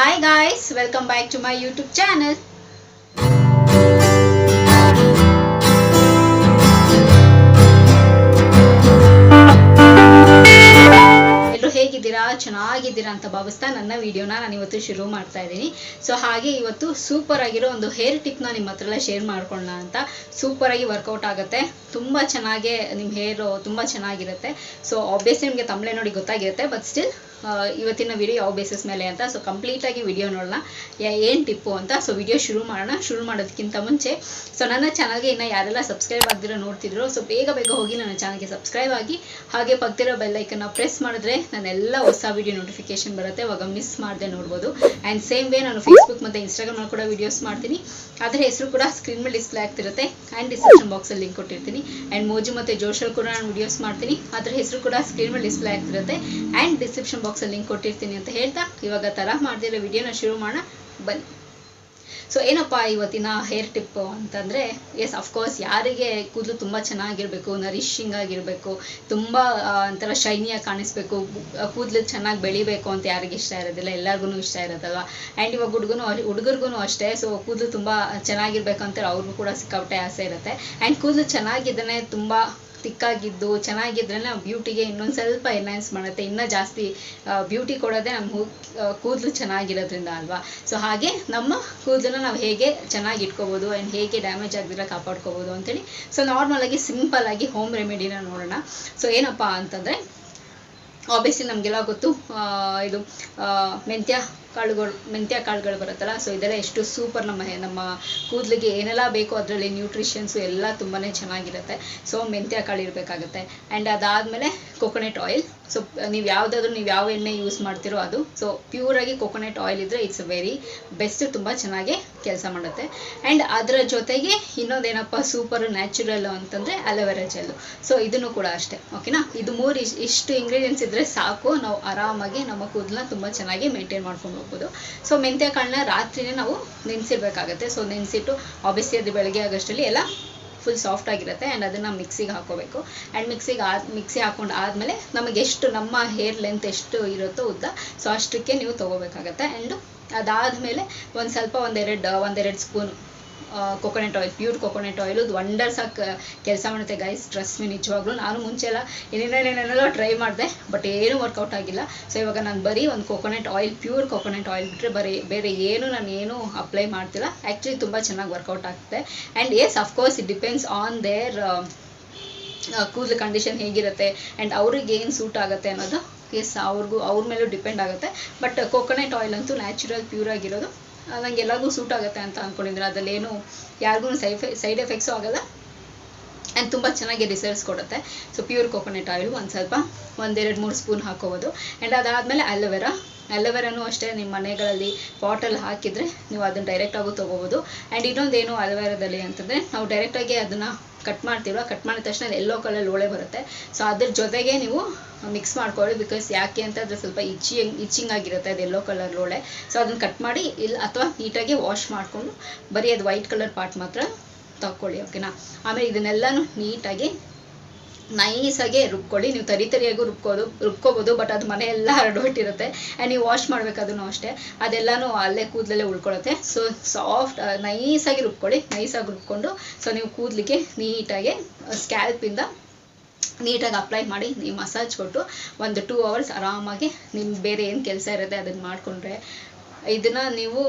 Hi guys, welcome back to my YouTube channel. ಎಲ್ಲರೂ ಹೇಗಿದ್ದೀರಾ? ಚೆನ್ನಾಗಿದ್ದೀರಾ ಅಂತ ಭಾವಿಸ್ತಾ ನನ್ನ ವಿಡಿಯೋನ ನಾನು ಇವತ್ತು ಶುರು ಮಾಡ್ತಾ ಇದ್ದೀನಿ. ಸೊ ಹಾಗೆ ಇವತ್ತು ಸೂಪರ್ ಆಗಿರೋ ಒಂದು ಹೇರ್ ಟಿಪ್ನ ನಿಮ್ಮ ಹತ್ರ ಎಲ್ಲ ಶೇರ್ ಮಾಡ್ಕೊಳ್ಳೋಣ ಅಂತ. ಸೂಪರ್ ಆಗಿ ವರ್ಕೌಟ್ ಆಗುತ್ತೆ, ತುಂಬ ಚೆನ್ನಾಗಿ ನಿಮ್ಮ ಹೇರು ತುಂಬ ಚೆನ್ನಾಗಿರುತ್ತೆ. ಸೊ ಆಬ್ವಿಯಸ್ಲಿ ನಿಮಗೆ ತಮಿಳೇ ನೋಡಿ ಗೊತ್ತಾಗಿರುತ್ತೆ, ಬಟ್ ಸ್ಟಿಲ್ ಇವತ್ತಿನ ವಿಡಿಯೋ ಯಾವ ಬೇಸಿಸ್ ಮೇಲೆ ಅಂತ. ಸೊ ಕಂಪ್ಲೀಟಾಗಿ ವಿಡಿಯೋ ನೋಡೋಣ ಏನು ಟಿಪ್ಪು ಅಂತ. ಸೊ ವಿಡಿಯೋ ಶುರು ಮಾಡೋದಕ್ಕಿಂತ ಮುಂಚೆ ಸೊ ನನ್ನ ಚಾನಲ್ಗೆ ಇನ್ನು ಯಾರೆಲ್ಲ ಸಬ್ಸ್ಕ್ರೈಬ್ ಆಗದಿರೋ ನೋಡ್ತಿದ್ರು, ಸೊ ಬೇಗ ಹೋಗಿ ನನ್ನ ಚಾನಲ್ಗೆ ಸಬ್ಸ್ಕ್ರೈಬ್ ಆಗಿ, ಹಾಗೆ ಪಕ್ಕದಿರೋ ಬೆಲ್ ಐಕನ್ನ ಪ್ರೆಸ್ ಮಾಡಿದ್ರೆ ನಾನೆಲ್ಲ ಹೊಸ ವಿಡಿಯೋ ನೋಟಿಫಿಕೇಶನ್ ಬರುತ್ತೆ, ಅವಾಗ ಮಿಸ್ ಮಾಡದೆ ನೋಡ್ಬೋದು. ಆ್ಯಂಡ್ ಸೇಮ್ ವೇ ನಾನು ಫೇಸ್ಬುಕ್ ಮತ್ತು ಇನ್ಸ್ಟಾಗ್ರಾಮ್ ಕೂಡ ವೀಡಿಯೋಸ್ ಮಾಡ್ತೀನಿ, ಅದರ ಹೆಸರು ಕೂಡ ಸ್ಕ್ರೀನ್ ಮೇಲೆ ಡಿಸ್ಪ್ಲೇ ಆಗ್ತಿರುತ್ತೆ. ಆ್ಯಂಡ್ ಡಿಸ್ಕ್ರಿಪ್ಷನ್ ಬಾಕ್ಸಲ್ಲಿ ಲಿಂಕ್ ಕೊಟ್ಟಿರ್ತೀನಿ. ಆ್ಯಂಡ್ ಮೋಜು ಮತ್ತು ಜೋಶಲ್ಲಿ ಕೂಡ ನಾನು ವೀಡಿಯೋಸ್ ಮಾಡ್ತೀನಿ, ಅದರ ಹೆಸರು ಕೂಡ ಸ್ಕ್ರೀನ್ ಮೇಲೆ ಡಿಸ್ಪ್ಲೇ ಆಗ್ತಿರುತ್ತೆ. ಆ್ಯಂಡ್ ಡಿಸ್ಕ್ರಿಪ್ಷನ್ ಬಾಕ್ಸಲ್ಲಿ ಲಿಂಕ್ ಕೊಟ್ಟಿರ್ತೀನಿ ಅಂತ ಹೇಳ್ತಾ ಇವಾಗ ತರ ಮಾಡ್ದಿರೋ ವಿಡಿಯೋನ ಶುರು ಮಾಡೋಣ ಬನ್ನಿ. ಸೊ ಏನಪ್ಪ ಇವತ್ತಿನ ಹೇರ್ ಟಿಪ್ ಅಂತಂದರೆ, ಎಸ್ ಅಫ್ಕೋರ್ಸ್ ಯಾರಿಗೆ ಕೂದಲು ತುಂಬ ಚೆನ್ನಾಗಿರಬೇಕು, ನರಿಶಿಂಗ್ ಆಗಿರಬೇಕು, ತುಂಬ ಒಂಥರ ಶೈನಿಯಾಗಿ ಕಾಣಿಸ್ಬೇಕು, ಕೂದಲು ಚೆನ್ನಾಗಿ ಬೆಳಿಬೇಕು ಅಂತ ಯಾರಿಗೆ ಇಷ್ಟ ಇರೋದಿಲ್ಲ, ಎಲ್ಲರಿಗೂ ಇಷ್ಟ ಇರೋದಲ್ವ. ಆ್ಯಂಡ್ ಇವಾಗ ಹುಡುಗರಿಗೂ ಅಷ್ಟೇ. ಸೊ ಕೂದಲು ತುಂಬ ಚೆನ್ನಾಗಿರ್ಬೇಕು ಅಂತ ಅವ್ರಿಗೂ ಕೂಡ ಸಿಕ್ಕಾಪಟ್ಟೆ ಆಸೆ ಇರುತ್ತೆ. ಆ್ಯಂಡ್ ಕೂದಲು ಚೆನ್ನಾಗಿದ್ದಾನೆ, ತುಂಬ ತಿಕ್ಕಾಗಿದ್ದು ಚೆನ್ನಾಗಿದ್ರೆ ನಾವು ಬ್ಯೂಟಿಗೆ ಇನ್ನೊಂದು ಸ್ವಲ್ಪ ಎನ್ಹಾನ್ಸ್ ಮಾಡುತ್ತೆ, ಇನ್ನೂ ಜಾಸ್ತಿ ಬ್ಯೂಟಿ ಕೊಡೋದೇ ನಮ್ಮ ಕೂದಲು ಚೆನ್ನಾಗಿರೋದ್ರಿಂದ ಅಲ್ವಾ. ಸೊ ಹಾಗೆ ನಮ್ಮ ಕೂದಲನ್ನ ನಾವು ಹೇಗೆ ಚೆನ್ನಾಗಿ ಇಟ್ಕೋಬೋದು ಆ್ಯಂಡ್ ಹೇಗೆ ಡ್ಯಾಮೇಜ್ ಆಗದಿರ ಕಾಪಾಡ್ಕೋಬೋದು ಅಂತೇಳಿ ಸೊ ನಾರ್ಮಲಾಗಿ ಸಿಂಪಲ್ಲಾಗಿ ಹೋಮ್ ರೆಮಿಡಿನ ನೋಡೋಣ. ಸೊ ಏನಪ್ಪ ಅಂತಂದರೆ, ಆಬ್ವಿಯಸ್ಲಿ ನಮಗೆಲ್ಲ ಗೊತ್ತು, ಇದು ಮೆಂತ್ಯ ಕಾಳುಗಳು ಬರುತ್ತಲ್ಲ. ಸೊ ಇದೆಲ್ಲ ಎಷ್ಟು ಸೂಪರ್ ನಮ್ಮ ಕೂದಲಿಗೆ ಏನೆಲ್ಲ ಬೇಕೋ ಅದರಲ್ಲಿ ನ್ಯೂಟ್ರಿಷನ್ಸು ಎಲ್ಲ ತುಂಬಾ ಚೆನ್ನಾಗಿರುತ್ತೆ. ಸೊ ಮೆಂತ್ಯ ಕಾಳು ಇರಬೇಕಾಗುತ್ತೆ. ಆ್ಯಂಡ್ ಅದಾದಮೇಲೆ ಕೊಕೊನೆಟ್ ಆಯಿಲ್. ಸೊ ನೀವು ಯಾವ ಎಣ್ಣೆ ಯೂಸ್ ಮಾಡ್ತಿರೋ ಅದು. ಸೊ ಪ್ಯೂರಾಗಿ ಕೊಕೊನೆಟ್ ಆಯಿಲ್ ಇದ್ದರೆ ಇಟ್ಸ್ ವೆರಿ ಬೆಸ್ಟ್, ತುಂಬ ಚೆನ್ನಾಗಿ ಕೆಲಸ ಮಾಡುತ್ತೆ. ಆ್ಯಂಡ್ ಅದರ ಜೊತೆಗೆ ಇನ್ನೊಂದೇನಪ್ಪ ಸೂಪರ್ ನ್ಯಾಚುರಲ್ ಅಂತಂದರೆ ಅಲೋವೆರಾ ಜೆಲ್ಲು. ಸೊ ಇದನ್ನು ಕೂಡ ಅಷ್ಟೇ, ಓಕೆನಾ. ಇದು ಇಷ್ಟು ಇಂಗ್ರೀಡಿಯೆಂಟ್ಸ್ ಇದ್ದರೆ ಸಾಕು, ನಾವು ಆರಾಮಾಗಿ ನಮ್ಮ ಕೂದಲನ್ನ ತುಂಬ ಚೆನ್ನಾಗಿ ಮೇಂಟೈನ್ ಮಾಡ್ಕೊಂಡು ಹೋಗ್ಬೋದು. ಸೊ ಮೆಂತ್ಯ ಕಾಳನ್ನ ರಾತ್ರಿನೇ ನಾವು ನೆನೆಸಿರ್ಬೇಕಾಗತ್ತೆ. ಸೊ ನೆನೆಸಿಟ್ಟು ಆಬ್ವಿಯಸ್ಲಿ ಅದು ಬೆಳಗ್ಗೆ ಆಗೋಷ್ಟರಲ್ಲಿ ಎಲ್ಲ ಫುಲ್ ಸಾಫ್ಟ್ ಆಗಿರುತ್ತೆ. ಆ್ಯಂಡ್ ಅದನ್ನು ಮಿಕ್ಸಿಗೆ ಹಾಕೋಬೇಕು. ಆ್ಯಂಡ್ ಮಿಕ್ಸಿ ಹಾಕೊಂಡು ಆದಮೇಲೆ ನಮಗೆ ಎಷ್ಟು ನಮ್ಮ ಹೇರ್ ಲೆಂತ್ ಎಷ್ಟು ಇರುತ್ತೋ ಉದ್ದ, ಸೊ ಅಷ್ಟಕ್ಕೆ ನೀವು ತೊಗೋಬೇಕಾಗತ್ತೆ. ಆ್ಯಂಡ್ ಅದಾದಮೇಲೆ ಒಂದೆರಡು spoon coconut oil, pure coconut oil. ಇದು ವಂಡರ್ಸ್ ಆಗಿ ಕೆಲಸ ಮಾಡುತ್ತೆ ಗೈಸ್, ಟ್ರಸ್ಟ್ ಮೀ. ನಿಜವಾಗ್ಲೂ ನಾನು ಮುಂಚೆ ಎಲ್ಲ ಏನೇನೇನೆಲ್ಲ ಟ್ರೈ ಮಾಡಿದೆ, ಬಟ್ ಏನೂ ವರ್ಕೌಟ್ ಆಗಿಲ್ಲ. ಸೊ ಇವಾಗ ನಾನು ಬರೀ ಒಂದು coconut oil, pure coconut oil ಬಿಟ್ಟರೆ ಬೇರೆ ನಾನು ಅಪ್ಲೈ ಮಾಡ್ತಿಲ್ಲ. ಆ್ಯಕ್ಚುಲಿ ತುಂಬ ಚೆನ್ನಾಗಿ ವರ್ಕೌಟ್ ಆಗ್ತದೆ. And yes of course it depends on there ಕೂದಲು ಕಂಡೀಷನ್ ಹೇಗಿರುತ್ತೆ ಆ್ಯಂಡ್ ಅವ್ರಿಗೆ ಏನು ಸೂಟ್ ಆಗುತ್ತೆ ಅನ್ನೋದು ಎಸ್ ಅವ್ರ ಮೇಲೂ ಡಿಪೆಂಡ್ ಆಗುತ್ತೆ. ಬಟ್ ಕೊಕೊನೆಟ್ ಆಯಿಲ್ ಅಂತೂ ನ್ಯಾಚುರಲ್ ಪ್ಯೂರ್ ಆಗಿರೋದು ನಂಗೆ ಎಲ್ಲರಿಗೂ ಸೂಟ್ ಆಗುತ್ತೆ ಅಂತ ಅಂದ್ಕೊಂಡಿದ್ದೀನಿ. ಅದರಲ್ಲೇನು ಯಾರಿಗೂ ಸೈಡ್ ಎಫೆಕ್ಟ್ಸು ಆಗೋಲ್ಲ ಆ್ಯಂಡ್ ತುಂಬ ಚೆನ್ನಾಗಿ ರಿಸಲ್ಟ್ಸ್ ಕೊಡುತ್ತೆ. ಸೊ ಪ್ಯೂರ್ ಕೊಕೊನೆಟ್ ಆಯಿಲು ಒಂದೆರಡು-ಮೂರು ಸ್ಪೂನ್ ಹಾಕೋಬೋದು. ಆ್ಯಂಡ್ ಅದಾದಮೇಲೆ ಅಲೋವೆರಾನು ಅಷ್ಟೇ, ನಿಮ್ಮ ಮನೆಗಳಲ್ಲಿ ಪಾಟಲ್ಲಿ ಹಾಕಿದರೆ ನೀವು ಅದನ್ನು ಡೈರೆಕ್ಟಾಗೂ ತೊಗೋಬೋದು. ಆ್ಯಂಡ್ ಇನ್ನೊಂದೇನು ಅಲೋವೆರಾದಲ್ಲಿ ಅಂತಂದರೆ, ನಾವು ಡೈರೆಕ್ಟಾಗಿ ಅದನ್ನು ಕಟ್ ಮಾಡ್ತೀವಲ್ಲ, ಕಟ್ ಮಾಡಿದ ತಕ್ಷಣ ಎಲ್ಲೋ ಕಲರ್ ಲೋಳೆ ಬರುತ್ತೆ. ಸೊ ಅದ್ರ ಜೊತೆಗೆ ನೀವು ಮಿಕ್ಸ್ ಮಾಡ್ಕೊಳ್ಳಿ. ಬಿಕಾಸ್ ಯಾಕೆ ಅಂತ ಅದ್ರ ಸ್ವಲ್ಪ ಇಚ್ಚಿಂಗ್ ಆಗಿರುತ್ತೆ ಅದು ಎಲ್ಲೋ ಕಲರ್ ಲೋಳೆ. ಸೊ ಅದನ್ನು ಕಟ್ ಮಾಡಿ ಅಥವಾ ನೀಟಾಗಿ ವಾಶ್ ಮಾಡಿಕೊಂಡು ಬರೀ ಅದು ವೈಟ್ ಕಲರ್ ಪಾರ್ಟ್ ಮಾತ್ರ ತಗೊಳ್ಳಿ, ಓಕೆನಾ. ಆಮೇಲೆ ಇದನ್ನೆಲ್ಲನೂ ನೀಟಾಗಿ ನೈಸಾಗಿ ರುಬ್ಕೊಳ್ಳಿ. ನೀವು ತರಿಯಾಗೂ ರುಬ್ಕೋಬೋದು, ಬಟ್ ಅದು ಮನೆಯೆಲ್ಲ ಹರಡ್ಬಿಟ್ಟಿರುತ್ತೆ. ಆ್ಯಂಡ್ ನೀವು ವಾಶ್ ಮಾಡಬೇಕಾದ್ರೂ ಅಷ್ಟೇ, ಅದೆಲ್ಲನೂ ಅಲ್ಲೇ ಕೂದಲಲ್ಲೇ ಉಳ್ಕೊಳ್ಳುತ್ತೆ. ಸೊ ಸಾಫ್ಟ್ ನೈಸಾಗಿ ರುಬ್ಕೊಂಡು ಸೊ ನೀವು ಕೂದಲಿಗೆ ನೀಟಾಗಿ ಸ್ಕ್ಯಾಲ್ಪಿಂದ ನೀಟಾಗಿ ಅಪ್ಲೈ ಮಾಡಿ ನೀವು ಮಸಾಜ್ ಕೊಟ್ಟು ಒಂದು 2 hours ಆರಾಮಾಗಿ ನಿಮ್ಗೆ ಬೇರೆ ಏನು ಕೆಲಸ ಇರುತ್ತೆ ಅದನ್ನು ಮಾಡಿಕೊಂಡ್ರೆ, ಇದನ್ನು ನೀವು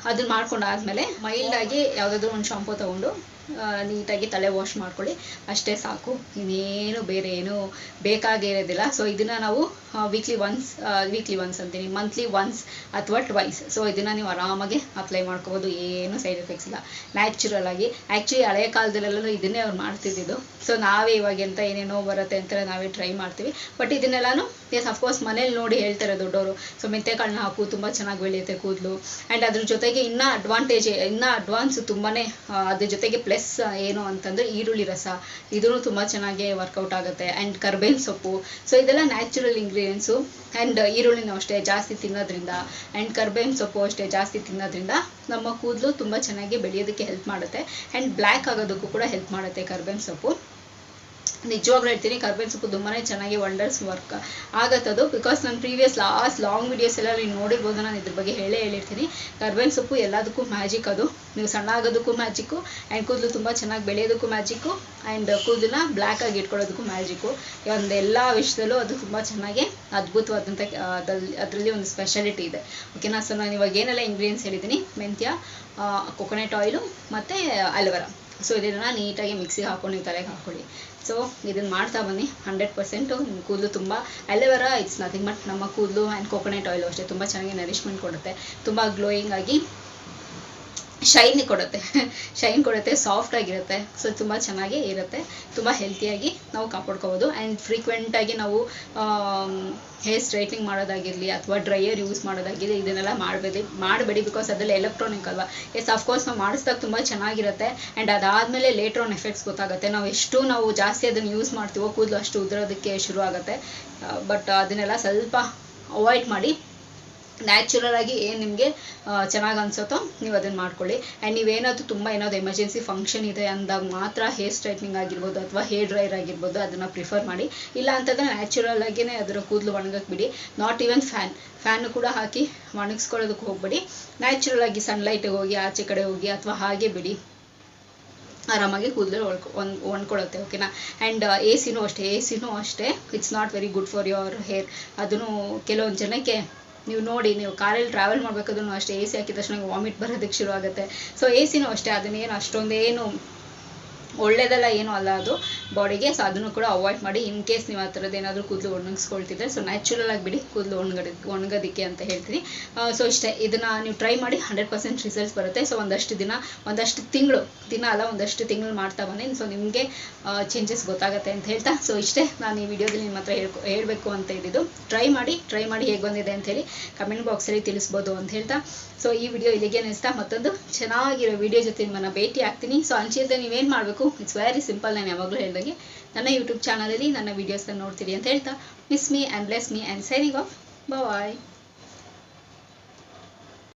ಅದನ್ನು ಮಾಡ್ಕೊಂಡಾದ್ಮೇಲೆ ಮೈಲ್ಡಾಗಿ ಯಾವುದಾದ್ರೂ ಒಂದು ಶಾಂಪೂ ತೊಗೊಂಡು ನೀಟಾಗಿ ತಲೆ ವಾಶ್ ಮಾಡ್ಕೊಳ್ಳಿ, ಅಷ್ಟೇ ಸಾಕು. ಇನ್ನೇನು ಬೇರೆ ಏನು ಬೇಕಾಗಿರೋದಿಲ್ಲ. ಸೊ ಇದನ್ನು ನಾವು ವೀಕ್ಲಿ ಒನ್ಸ್ ಅಂತೀನಿ, ಮಂತ್ಲಿ ಒನ್ಸ್ ಅಥವಾ ಟ್ವೈಸ್. ಸೊ ಇದನ್ನು ನೀವು ಆರಾಮಾಗಿ ಅಪ್ಲೈ ಮಾಡ್ಕೋಬೋದು, ಏನು ಸೈಡ್ ಎಫೆಕ್ಟ್ಸ್ ಇಲ್ಲ, ನ್ಯಾಚುರಲ್ ಆಗಿ. ಆ್ಯಕ್ಚುಲಿ ಹಳೆಯ ಕಾಲದಲ್ಲೆಲ್ಲ ಇದನ್ನೇ ಅವ್ರು ಮಾಡ್ತಿದ್ದಿದ್ದು. ಸೊ ನಾವೇ ಇವಾಗ ಎಂತ ಏನೇನೋ ಬರುತ್ತೆ ಅಂತ ನಾವೇ ಟ್ರೈ ಮಾಡ್ತೀವಿ. ಬಟ್ ಇದನ್ನೆಲ್ಲನೂ ಎಸ್ ಅಫ್ಕೋರ್ಸ್ ಮನೇಲಿ ನೋಡಿ ಹೇಳ್ತಾರೆ ದೊಡ್ಡವರು. ಸೊ ಮೆಂತ್ಯ ಕಾಳನ್ನ ಹಾಕು, ತುಂಬ ಚೆನ್ನಾಗಿ ಬೆಳೆಯುತ್ತೆ ಕೂದಲು. ಆ್ಯಂಡ್ ಅದ್ರ ಜೊತೆಗೆ ಇನ್ನೂ ಅಡ್ವಾನ್ಸ್ ತುಂಬಾ ಅದ್ರ ಜೊತೆಗೆ ಪ್ಲಸ್ ಏನು ಅಂತಂದರೆ ಈರುಳ್ಳಿ ರಸ, ಇದೂ ತುಂಬ ಚೆನ್ನಾಗಿ ವರ್ಕೌಟ್ ಆಗುತ್ತೆ. ಆ್ಯಂಡ್ ಕರ್ಬೇವಿನ ಸೊಪ್ಪು. ಸೊ ಇದೆಲ್ಲ ನ್ಯಾಚುರಲ್ ಇಂಗ್ರೀಡಿಯೆಂಟ್ಸು. ಆ್ಯಂಡ್ ಈರುಳ್ಳಿನೂ ಅಷ್ಟೇ ಜಾಸ್ತಿ ತಿನ್ನೋದ್ರಿಂದ ಆ್ಯಂಡ್ ಕರ್ಬೇವಿನ ಸೊಪ್ಪು ಅಷ್ಟೇ ಜಾಸ್ತಿ ತಿನ್ನೋದ್ರಿಂದ ನಮ್ಮ ಕೂದಲು ತುಂಬ ಚೆನ್ನಾಗಿ ಬೆಳೆಯೋದಕ್ಕೆ ಹೆಲ್ಪ್ ಮಾಡುತ್ತೆ. ಆ್ಯಂಡ್ ಬ್ಲ್ಯಾಕ್ ಆಗೋದಕ್ಕೂ ಕೂಡ ಹೆಲ್ಪ್ ಮಾಡುತ್ತೆ ಕರ್ಬೇವಿನ ಸೊಪ್ಪು. ನಿಜವಾಗ್ಲೂ ಹೇಳ್ತೀನಿ ಕರ್ಬೇವಿನ ಸೊಪ್ಪು ತುಂಬಾ ಚೆನ್ನಾಗಿ ವಂಡರ್ಸ್ ವರ್ಕ್ ಆಗತ್ತದು. ಬಿಕಾಸ್ ನಾನು ಪ್ರೀವಿಯಸ್ ಲಾಂಗ್ ವೀಡಿಯೋಸ್ ಎಲ್ಲ ನೀವು ನೋಡಿರ್ಬೋದು, ನಾನು ಇದ್ರ ಬಗ್ಗೆ ಹೇಳಿರ್ತೀನಿ. ಕರ್ಬೇವಿನ ಸೊಪ್ಪು ಎಲ್ಲದಕ್ಕೂ ಮ್ಯಾಜಿಕ್ ಅದು. ನೀವು ಸಣ್ಣ ಆಗೋದಕ್ಕೂ ಮ್ಯಾಜಿಕ್ಕು, ಆ್ಯಂಡ್ ಕೂದಲು ತುಂಬ ಚೆನ್ನಾಗಿ ಬೆಳೆಯೋದಕ್ಕೂ ಮ್ಯಾಜಿಕ್ಕು, ಆ್ಯಂಡ್ ಕೂದಲನ್ನ ಬ್ಲ್ಯಾಕ್ ಆಗಿ ಇಟ್ಕೊಳ್ಳೋದಕ್ಕೂ ಮ್ಯಾಜಿಕ್ಕು. ಒಂದು ಎಲ್ಲ ವಿಷಯದಲ್ಲೂ ಅದು ತುಂಬ ಚೆನ್ನಾಗಿ ಅದ್ಭುತವಾದಂಥ ಅದರಲ್ಲಿ ಒಂದು ಸ್ಪೆಷಾಲಿಟಿ ಇದೆ. ಓಕೆನಾ. ಸೊ ನಾನು ಇವಾಗ ಏನೆಲ್ಲ ಇಂಗ್ರೀಡಿಯೆಂಟ್ಸ್ ಹೇಳಿದ್ದೀನಿ, ಮೆಂತ್ಯ, ಕೊಕೊನೆಟ್ ಆಯಿಲು ಮತ್ತು ಅಲೋವೆರಾ. ಸೊ ಇದನ್ನು ನೀಟಾಗಿ ಮಿಕ್ಸಿಗೆ ಹಾಕೊಂಡು ನೀವು ತಲೆಗೆ ಹಾಕ್ಕೊಳ್ಳಿ. ಸೊ ಇದನ್ನು ಮಾಡ್ತಾ ಬನ್ನಿ. 100% ನಿಮ್ಮ ಕೂದಲು ತುಂಬ, ಅಲೋವೆರಾ ಇಟ್ಸ್ ನಥಿಂಗ್ ಬಟ್ ನಮ್ಮ ಕೂದಲು ಆ್ಯಂಡ್ ಕೊಕೊನೆಟ್ ಆಯಿಲು ಅಷ್ಟೇ ತುಂಬ ಚೆನ್ನಾಗಿ ನರಿಶ್ಮೆಂಟ್ ಕೊಡುತ್ತೆ, ತುಂಬ ಗ್ಲೋಯಿಂಗ್ ಆಗಿ ಶೈನ್ ಕೊಡುತ್ತೆ, ಸಾಫ್ಟ್ ಆಗಿರುತ್ತೆ. ಸೊ ತುಂಬ ಚೆನ್ನಾಗಿ ಇರುತ್ತೆ, ತುಂಬ ಹೆಲ್ತಿಯಾಗಿ ನಾವು ಕಾಪಾಡ್ಕೋಬೋದು. ಆ್ಯಂಡ್ ಫ್ರೀಕ್ವೆಂಟಾಗಿ ನಾವು ಹೇರ್ ಸ್ಟ್ರೈಟ್ನಿಂಗ್ ಮಾಡೋದಾಗಿರಲಿ ಅಥವಾ ಡ್ರೈಯರ್ ಯೂಸ್ ಮಾಡೋದಾಗಿರಲಿ ಇದನ್ನೆಲ್ಲ ಮಾಡಬೇಡಿ. ಬಿಕಾಸ್ ಅದರಲ್ಲಿ ಎಲೆಕ್ಟ್ರಾನಿಕ್ ಅಲ್ವಾ. ಎಸ್ ಅಫ್ಕೋರ್ಸ್ ನಾವು ಮಾಡಿಸಿದಾಗ ತುಂಬ ಚೆನ್ನಾಗಿರುತ್ತೆ. ಆ್ಯಂಡ್ ಅದಾದಮೇಲೆ ಲೇಟರ್ ಆನ್ ಎಫೆಕ್ಟ್ಸ್ ಗೊತ್ತಾಗುತ್ತೆ. ನಾವು ಜಾಸ್ತಿ ಅದನ್ನು ಯೂಸ್ ಮಾಡ್ತೀವೋ ಕೂದಲು ಅಷ್ಟು ಉದುರೋದಕ್ಕೆ ಶುರು ಆಗುತ್ತೆ. ಬಟ್ ಅದನ್ನೆಲ್ಲ ಸ್ವಲ್ಪ ಅವಾಯ್ಡ್ ಮಾಡಿ. ನ್ಯಾಚುರಲ್ ಆಗಿ ಏನು ನಿಮಗೆ ಚೆನ್ನಾಗಿ ಅನಿಸುತ್ತೋ ನೀವು ಅದನ್ನು ಮಾಡ್ಕೊಳ್ಳಿ. ಆ್ಯಂಡ್ ನೀವೇನಾದರೂ ತುಂಬ ಏನಾದರೂ ಎಮರ್ಜೆನ್ಸಿ ಫಂಕ್ಷನ್ ಇದೆ ಅಂದಾಗ ಮಾತ್ರ ಹೇರ್ ಸ್ಟ್ರೈಟ್ನಿಂಗ್ ಆಗಿರ್ಬೋದು ಅಥವಾ ಹೇರ್ ಡ್ರೈಯರ್ ಆಗಿರ್ಬೋದು ಅದನ್ನು ಪ್ರಿಫರ್ ಮಾಡಿ. ಇಲ್ಲ ಅಂತಂದರೆ ನ್ಯಾಚುರಲ್ ಆಗಿಯೇ ಅದರ ಕೂದಲು ಒಣಗಕ್ಕೆ ಬಿಡಿ. ನಾಟ್ ಈವನ್ ಫ್ಯಾನು ಕೂಡ ಹಾಕಿ ಒಣಗಿಸ್ಕೊಳ್ಳೋದಕ್ಕೆ ಹೋಗ್ಬೇಡಿ. ನ್ಯಾಚುರಲ್ ಆಗಿ ಸನ್ಲೈಟಿಗೆ ಹೋಗಿ, ಆಚೆ ಕಡೆ ಹೋಗಿ ಅಥವಾ ಹಾಗೆ ಬಿಡಿ, ಆರಾಮಾಗಿ ಕೂದಲು ಒಣ್ಕೊಳ್ಳುತ್ತೆ. ಓಕೆನಾ. ಆ್ಯಂಡ್ ಎ ಸಿನೂ ಅಷ್ಟೇ it's not very good for your hair. ಅದನ್ನು ಕೆಲವೊಂದು ಜನಕ್ಕೆ ನೀವು ನೋಡಿ, ನೀವು ಕಾರಲ್ಲಿ ಟ್ರಾವೆಲ್ ಮಾಡಬೇಕಾದ್ರೂ ಅಷ್ಟೇ ಎ ಸಿ ಹಾಕಿದ ತಕ್ಷಣ ವಾಮಿಟ್ ಬರೋದಕ್ಕೆ ಶುರು ಆಗುತ್ತೆ. ಸೊ ಎ ಸಿನೂ ಅಷ್ಟೇ, ಅದನ್ನೇನು ಅಷ್ಟೊಂದೇನು ಒಳ್ಳೇದಲ್ಲ, ಏನೂ ಅಲ್ಲ ಅದು ಬಾಡಿಗೆ. ಸೊ ಅದನ್ನು ಕೂಡ ಅವಾಯ್ಡ್ ಮಾಡಿ. ಇನ್ ಕೇಸ್ ನೀವು ಆ ಥರದ್ದು ಏನಾದರೂ ಕೂದಲು ಒಣಗಿಸ್ಕೊಳ್ತಿದ್ರೆ ಸೊ ನ್ಯಾಚುರಲ್ ಆಗಿ ಬಿಡಿ ಕೂದಲು ಒಣಗೋದಕ್ಕೆ ಅಂತ ಹೇಳ್ತೀನಿ. ಸೊ ಇಷ್ಟೇ, ಇದನ್ನು ನೀವು ಟ್ರೈ ಮಾಡಿ. 100% ರಿಸಲ್ಟ್ಸ್ ಬರುತ್ತೆ. ಸೊ ಒಂದಷ್ಟು ತಿಂಗಳು ಮಾಡ್ತಾ ಬನ್ನಿ. ಸೊ ನಿಮಗೆ ಚೇಂಜಸ್ ಗೊತ್ತಾಗುತ್ತೆ ಅಂತ ಹೇಳ್ತಾ, ಸೊ ಇಷ್ಟೇ ನಾನು ಈ ವಿಡಿಯೋದಲ್ಲಿ ನಿಮ್ಮ ಹತ್ರ ಹೇಳಬೇಕು ಅಂತ ಇದ್ದಿದ್ದು. ಟ್ರೈ ಮಾಡಿ ಹೇಗೆ ಬಂದಿದೆ ಅಂತ ಹೇಳಿ ಕಮೆಂಟ್ ಬಾಕ್ಸಲ್ಲಿ ತಿಳಿಸ್ಬೋದು ಅಂತ ಹೇಳ್ತಾ, ಸೊ ಈ ವಿಡಿಯೋ ಇಲ್ಲಿಗೆ ನಿಲ್ಲಿಸ್ತಾ ಮತ್ತೊಂದು ಚೆನ್ನಾಗಿರೋ ವಿಡಿಯೋ ಜೊತೆ ನಿಮ್ಮನ್ನು ಭೇಟಿ ಆಗ್ತೀನಿ. ಸೊ ಅಂಚಿಲ್ದೆ ನೀವೇನು ಮಾಡಬೇಕು, ಇಟ್ಸ್ ವೆರಿ ಸಿಂಪಲ್. ನಾನು ಯಾವಾಗಲೂ ಹೇಳಿದಾಗೆ ನನ್ನ ಯೂಟ್ಯೂಬ್ ಚಾನಲಲ್ಲಿ ನನ್ನ ವೀಡಿಯೋಸ್ನ ನೋಡ್ತೀರಿ ಅಂತ ಹೇಳ್ತಾ, miss me and bless me and signing off. Bye.